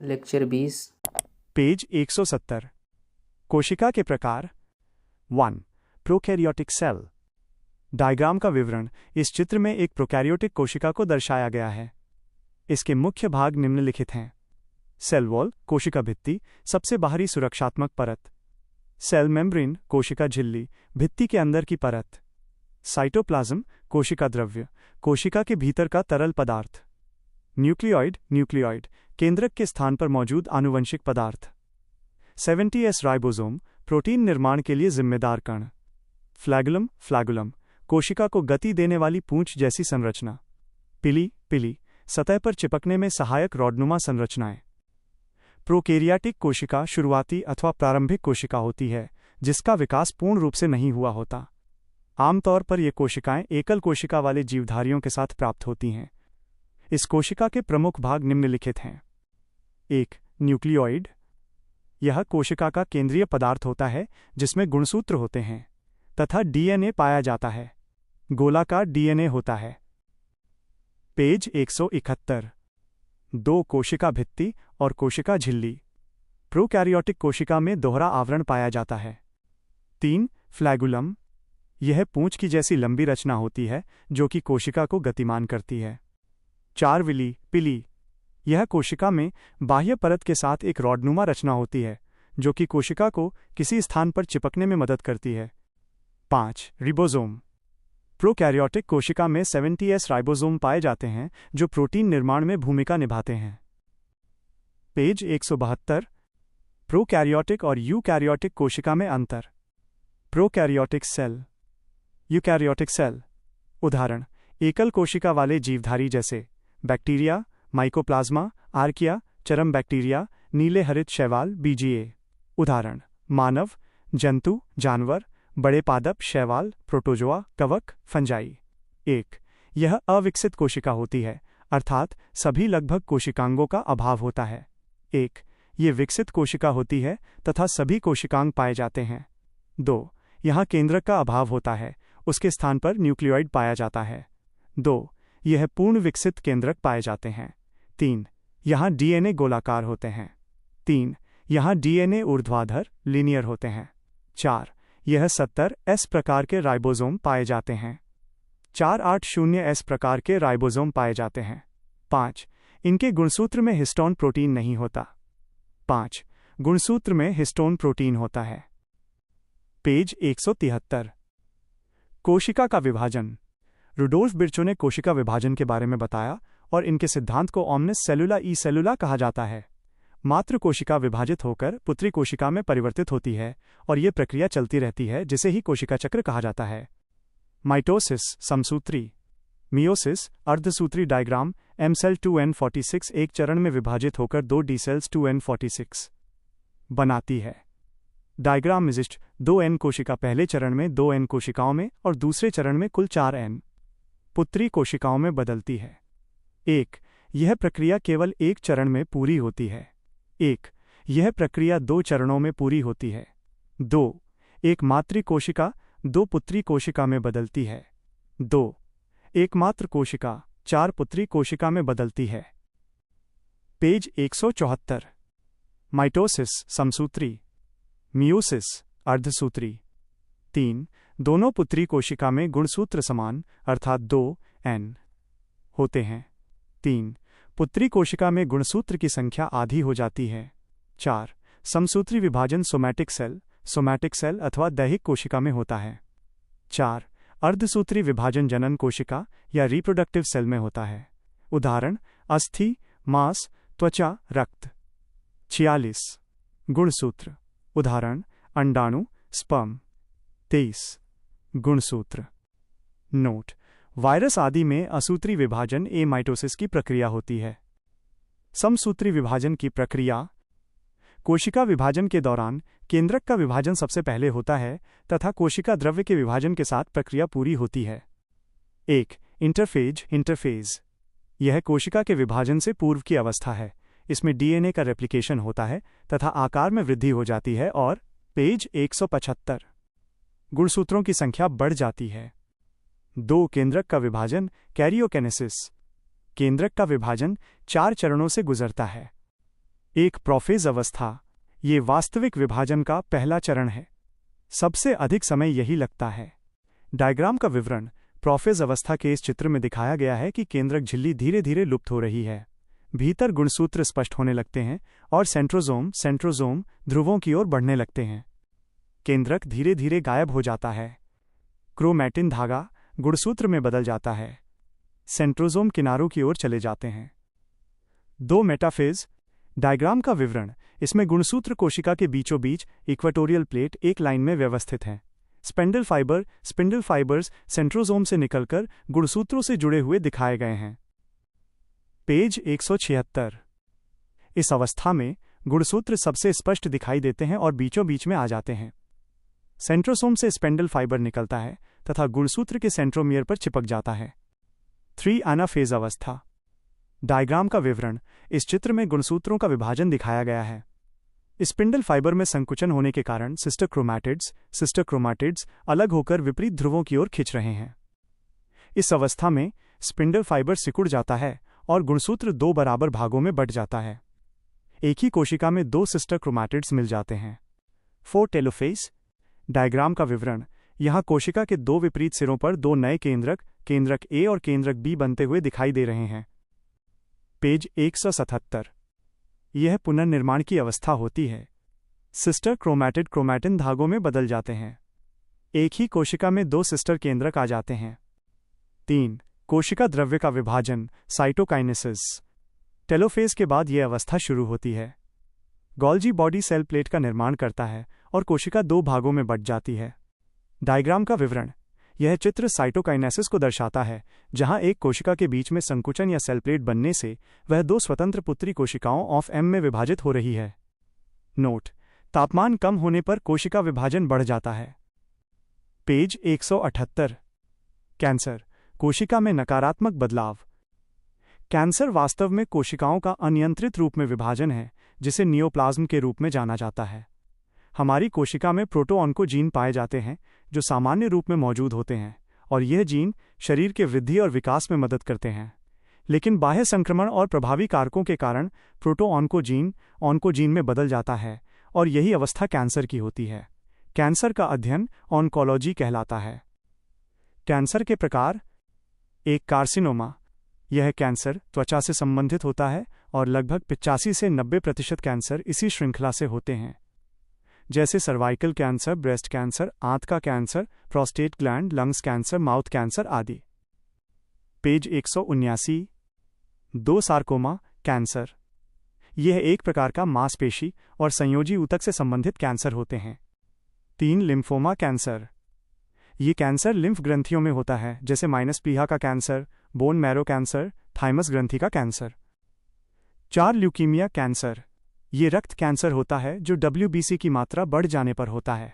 Lecture 20। Page 170। कोशिका के प्रकार। 1. Prokaryotic cell. डायग्राम का विवरण। इस चित्र में एक प्रोकैरियोटिक कोशिका को दर्शाया गया है। इसके मुख्य भाग निम्नलिखित हैं। सेल वॉल, कोशिका भित्ति, सबसे बाहरी सुरक्षात्मक परत। सेल मेम्ब्रेन, कोशिका झिल्ली, भित्ति के अंदर की परत। साइटोप्लाज्म, कोशिका द्रव्य, कोशिका के भीतर का तरल पदार्थ। न्यूक्लियोइड, केंद्रक के स्थान पर मौजूद आनुवंशिक पदार्थ। 70S राइबोसोम, प्रोटीन निर्माण के लिए जिम्मेदार कण। फ्लैगुलम, कोशिका को गति देने वाली पूंछ जैसी संरचना। पिली, सतह पर चिपकने में सहायक रॉडनुमा संरचनाएं। प्रोकैरियोटिक कोशिका शुरुआती अथवा प्रारंभिक कोशिका होती है, जिसका विकास पूर्ण रूप से नहीं हुआ होता। आमतौर पर ये कोशिकाएं एकल कोशिका वाले जीवधारियों के साथ प्राप्त होती हैं। इस कोशिका के प्रमुख भाग निम्नलिखित हैं। 1. न्यूक्लियोइड। यह कोशिका का केंद्रीय पदार्थ होता है जिसमें गुणसूत्र होते हैं तथा डीएनए पाया जाता है। गोलाकार डीएनए होता है। पेज 171। 2. कोशिका भित्ति और कोशिका झिल्ली। प्रोकैरियोटिक कोशिका में दोहरा आवरण पाया जाता है। 3. फ्लैगुलम। यह पूंछ की जैसी लंबी रचना होती है जो कि कोशिका को गतिमान करती है। 4. पिली। यह कोशिका में बाह्य परत के साथ एक रॉडनुमा रचना होती है जो कि कोशिका को किसी स्थान पर चिपकने में मदद करती है। 5. रिबोसोम। प्रोकैरियोटिक कोशिका में 70S राइबोसोम पाए जाते हैं जो प्रोटीन निर्माण में भूमिका निभाते हैं। पेज 172। प्रोकैरियोटिक और यूकैरियोटिक कोशिका में अंतर। Prokaryotic cell, eukaryotic cell. उदाहरण: एकल कोशिका वाले जीवधारी जैसे बैक्टीरिया, माइकोप्लाज्मा, आर्किया, चरम बैक्टीरिया, नीले हरित शैवाल, बीजीए। उदाहरण: मानव, जंतु, जानवर, बड़े पादप, शैवाल, प्रोटोजोआ, कवक, फंजाई। 1. यह अविकसित कोशिका होती है, अर्थात सभी लगभग कोशिकांगों का अभाव होता है। 1. ये विकसित कोशिका होती है तथा सभी कोशिकांग पाए जाते हैं। 2. यहाँ केंद्रक का अभाव होता है, उसके स्थान पर न्यूक्लियोइड पाया जाता है। 2. यह पूर्ण विकसित केंद्रक पाए जाते हैं। 3. यहाँ डीएनए गोलाकार होते हैं। 3. यहाँ डीएनए ऊर्ध्वाधर लीनियर होते हैं। 4. यह 70S प्रकार के राइबोसोम पाए जाते हैं। 480S प्रकार के राइबोसोम पाए जाते हैं। 5. इनके गुणसूत्र में हिस्टोन प्रोटीन नहीं होता। 5. गुणसूत्र में हिस्टोन प्रोटीन होता है। पेज 173। कोशिका का विभाजन। रुडोल्फ बिर्चो ने कोशिका विभाजन के बारे में बताया और इनके सिद्धांत को ओमनिस सेलुला ई सेलुला कहा जाता है। मातृ कोशिका विभाजित होकर पुत्री कोशिका में परिवर्तित होती है और ये प्रक्रिया चलती रहती है, जिसे ही कोशिका चक्र कहा जाता है। माइटोसिस समसूत्री, मियोसिस अर्धसूत्री। डायग्राम: एम सेल 2n46 एक चरण में विभाजित होकर 2 डी सेल्स 2n46 बनाती है। डायग्राम विशिष्ट 2n कोशिका पहले चरण में 2n कोशिकाओं में और दूसरे चरण में कुल 4n पुत्री कोशिकाओं में बदलती है। 1. यह प्रक्रिया केवल एक चरण में पूरी होती है। 1. यह प्रक्रिया 2 चरणों में पूरी होती है। 2. एक मातृ कोशिका 2 पुत्री कोशिका में बदलती है। 2. एकमात्र कोशिका 4 पुत्री कोशिका में बदलती है। पेज 174। माइटोसिस समसूत्री, मियोसिस अर्धसूत्री। 3. दोनों पुत्री कोशिका में गुणसूत्र समान अर्थात 2n होते हैं। 3. पुत्री कोशिका में गुणसूत्र की संख्या आधी हो जाती है। 4. समसूत्री विभाजन सोमैटिक सेल अथवा दैहिक कोशिका में होता है। 4. अर्धसूत्री विभाजन जनन कोशिका या रिप्रोडक्टिव सेल में होता है। उदाहरण: अस्थि, मांस, त्वचा, रक्त। 46. गुणसूत्र। उदाहरण: अंडाणु, स्पर्म। 23. गुणसूत्र। नोट: वायरस आदि में असूत्री विभाजन माइटोसिस की प्रक्रिया होती है। समसूत्री विभाजन की प्रक्रिया। कोशिका विभाजन के दौरान केंद्रक का विभाजन सबसे पहले होता है तथा कोशिका द्रव्य के विभाजन के साथ प्रक्रिया पूरी होती है। 1. इंटरफेज। यह कोशिका के विभाजन से पूर्व की अवस्था है। इसमें डीएनए का रेप्लिकेशन होता है तथा आकार में वृद्धि हो जाती है और पेज 175 गुणसूत्रों की संख्या बढ़ जाती है। 2. केंद्रक का विभाजन कैरियोकेनेसिस। केंद्रक का विभाजन 4 चरणों से गुजरता है। एक प्रोफेज अवस्था, ये वास्तविक विभाजन का पहला चरण है। सबसे अधिक समय यही लगता है। डायग्राम का विवरण। प्रोफेज अवस्था के इस चित्र में दिखाया गया है कि केंद्रक झिल्ली धीरे धीरे लुप्त हो रही है। भीतर गुणसूत्र स्पष्ट होने लगते हैं और सेंट्रोजोम ध्रुवों की ओर बढ़ने लगते हैं। केंद्रक धीरे धीरे गायब हो जाता है। क्रोमैटिन धागा गुणसूत्र में बदल जाता है। सेंट्रोजोम किनारों की ओर चले जाते हैं। 2 मेटाफेज। डायग्राम का विवरण। इसमें गुणसूत्र कोशिका के बीचों बीच इक्वेटोरियल प्लेट एक लाइन में व्यवस्थित हैं। स्पिंडल फाइबर्स सेंट्रोजोम से निकलकर गुणसूत्रों से जुड़े हुए दिखाए गए हैं। पेज 176। इस अवस्था में गुणसूत्र सबसे स्पष्ट दिखाई देते हैं और बीचों बीच में आ जाते हैं। सेंट्रोसोम से स्पिंडल फाइबर निकलता है तथा गुणसूत्र के सेंट्रोमियर पर चिपक जाता है। 3 एनाफेज अवस्था। डायग्राम का विवरण। इस चित्र में गुणसूत्रों का विभाजन दिखाया गया है। स्पिंडल फाइबर में संकुचन होने के कारण सिस्टर क्रोमैटिड्स अलग होकर विपरीत ध्रुवों की ओर खिंच रहे हैं। इस अवस्था में स्पिंडल फाइबर सिकुड़ जाता है और गुणसूत्र 2 बराबर भागों में बंट जाता है। एक ही कोशिका में 2 सिस्टर क्रोमैटिड्स मिल जाते हैं। 4 टेलोफेज। डायग्राम का विवरण। यहाँ कोशिका के 2 विपरीत सिरों पर 2 नए केंद्रक ए और केंद्रक बी बनते हुए दिखाई दे रहे हैं। पेज 177। यह पुनर्निर्माण की अवस्था होती है। सिस्टर क्रोमैटिड क्रोमैटिन धागों में बदल जाते हैं। एक ही कोशिका में 2 सिस्टर केंद्रक आ जाते हैं। 3 कोशिका द्रव्य का विभाजन साइटोकाइनेसिस। टेलोफेज के बाद यह अवस्था शुरू होती है। गोल्जी बॉडी सेल प्लेट का निर्माण करता है और कोशिका 2 भागों में बंट जाती है। डायग्राम का विवरण। यह चित्र साइटोकाइनेसिस को दर्शाता है, जहां एक कोशिका के बीच में संकुचन या सेल प्लेट बनने से वह 2 स्वतंत्र पुत्री कोशिकाओं ऑफ एम में विभाजित हो रही है। नोट: तापमान कम होने पर कोशिका विभाजन बढ़ जाता है। पेज 178। कैंसर कोशिका में नकारात्मक बदलाव। कैंसर वास्तव में कोशिकाओं का अनियंत्रित रूप में विभाजन है, जिसे नियोप्लाज्म के रूप में जाना जाता है। हमारी कोशिका में प्रोटोऑन्कोजीन पाए जाते हैं जो सामान्य रूप में मौजूद होते हैं, और यह जीन शरीर के वृद्धि और विकास में मदद करते हैं। लेकिन बाह्य संक्रमण और प्रभावी कारकों के कारण प्रोटोऑन्कोजीन में बदल जाता है और यही अवस्था कैंसर की होती है। कैंसर का अध्ययन ऑन्कोलॉजी कहलाता है। कैंसर के प्रकार। 1 कार्सिनोमा। यह कैंसर त्वचा से संबंधित होता है और लगभग 85 से 90% कैंसर इसी श्रृंखला से होते हैं, जैसे सर्वाइकल कैंसर, ब्रेस्ट कैंसर, आंत का cancer, prostate gland, lungs cancer, mouth cancer आदि। पेज 179। 2 sarcoma cancer. यह एक प्रकार का मांसपेशी और संयोजी ऊतक से संबंधित कैंसर होते हैं। 3 लिम्फोमा कैंसर। ये कैंसर लिम्फ ग्रंथियों में होता है, जैसे प्लीहा का cancer, bone marrow cancer, thymus ग्रंथि का कैंसर। 4 leukaemia cancer. ये रक्त कैंसर होता है जो WBC की मात्रा बढ़ जाने पर होता है।